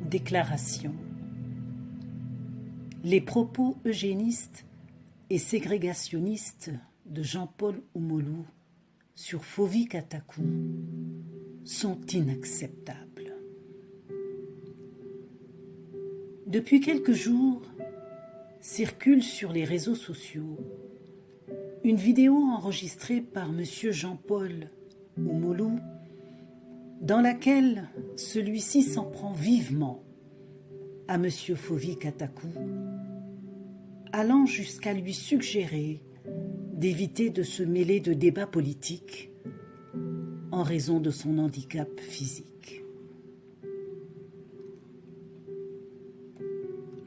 Déclaration. Les propos eugénistes et ségrégationnistes de Jean-Paul Oumoulou sur Fovie Katakou sont inacceptables. Depuis quelques jours, circule sur les réseaux sociaux une vidéo enregistrée par M. Jean-Paul Oumoulou dans laquelle celui-ci s'en prend vivement à M. Fovie Katakou, allant jusqu'à lui suggérer d'éviter de se mêler de débats politiques en raison de son handicap physique.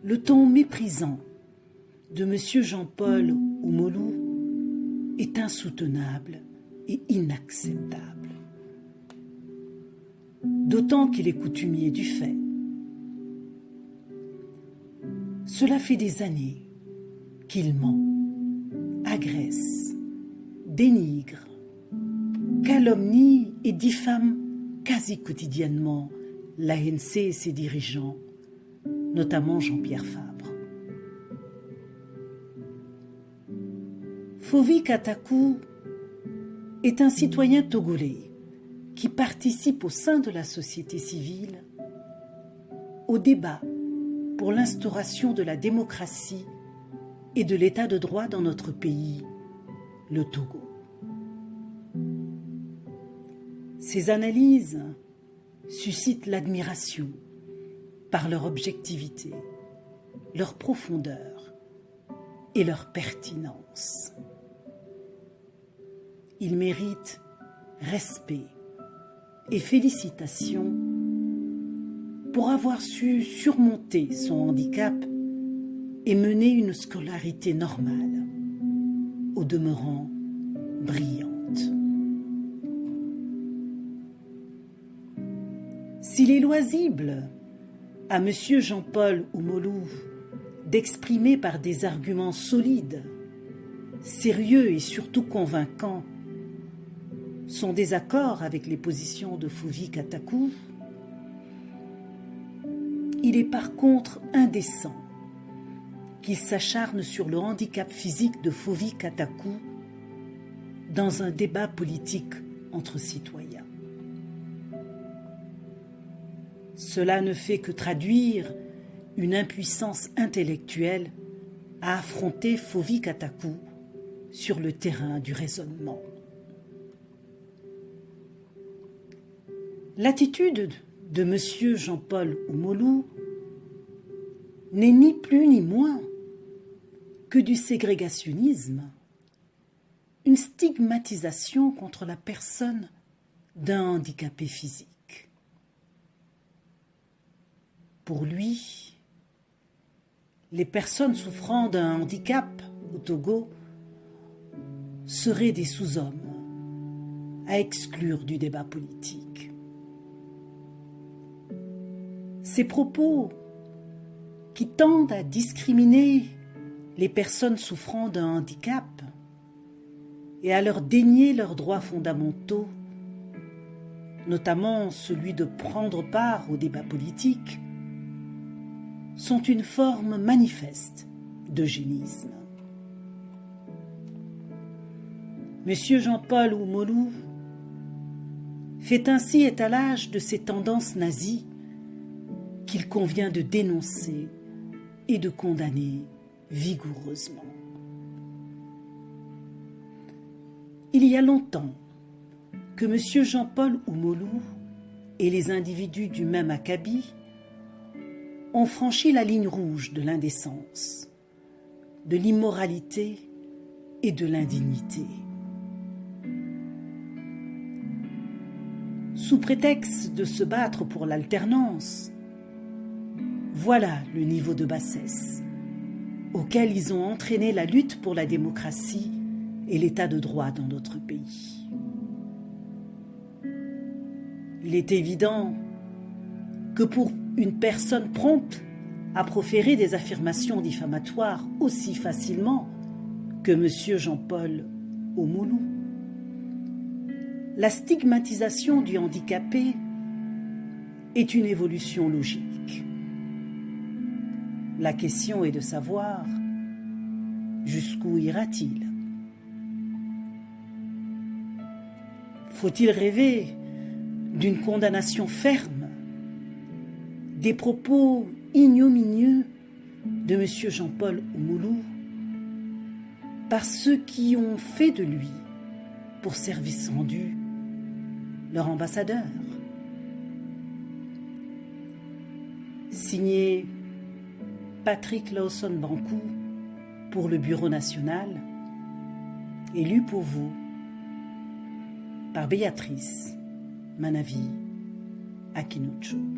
Le ton méprisant de M. Jean-Paul Oumoulou est insoutenable et inacceptable. D'autant qu'il est coutumier du fait. Cela fait des années qu'il ment, agresse, dénigre, calomnie et diffame quasi quotidiennement l'ANC et ses dirigeants, notamment Jean-Pierre Fabre. Fovie Katakou est un citoyen togolais qui participe au sein de la société civile au débat pour l'instauration de la démocratie et de l'état de droit dans notre pays, le Togo. Ces analyses suscitent l'admiration par leur objectivité, leur profondeur et leur pertinence. Ils méritent respect et félicitations pour avoir su surmonter son handicap et mener une scolarité normale, au demeurant brillante. S'il est loisible à M. Jean-Paul Oumoulou d'exprimer par des arguments solides, sérieux et surtout convaincants son désaccord avec les positions de Fovie Katakou, il est par contre indécent qu'il s'acharne sur le handicap physique de Fovie Katakou dans un débat politique entre citoyens. Cela ne fait que traduire une impuissance intellectuelle à affronter Fovie Katakou sur le terrain du raisonnement. L'attitude de M. Jean-Paul Oumoulou n'est ni plus ni moins que du ségrégationnisme, une stigmatisation contre la personne d'un handicapé physique. Pour lui, les personnes souffrant d'un handicap au Togo seraient des sous-hommes à exclure du débat politique. Ces propos qui tendent à discriminer les personnes souffrant d'un handicap et à leur dénier leurs droits fondamentaux, notamment celui de prendre part au débat politique, sont une forme manifeste d'eugénisme. Monsieur Jean-Paul Oumoulou fait ainsi étalage de ces tendances nazies qu'il convient de dénoncer et de condamner vigoureusement. Il y a longtemps que M. Jean-Paul Oumoulou et les individus du même acabit ont franchi la ligne rouge de l'indécence, de l'immoralité et de l'indignité. Sous prétexte de se battre pour l'alternance, voilà le niveau de bassesse auquel ils ont entraîné la lutte pour la démocratie et l'état de droit dans notre pays. Il est évident que pour une personne prompte à proférer des affirmations diffamatoires aussi facilement que M. Jean-Paul Oumoulou, la stigmatisation du handicapé est une évolution logique. La question est de savoir jusqu'où ira-t-il. Faut-il rêver d'une condamnation ferme, des propos ignominieux de M. Jean-Paul Oumoulou par ceux qui ont fait de lui, pour service rendu, leur ambassadeur? Signé Patrick Lawson-Bankou pour le Bureau national, et lu pour vous par Béatrice Manavi Akinucho.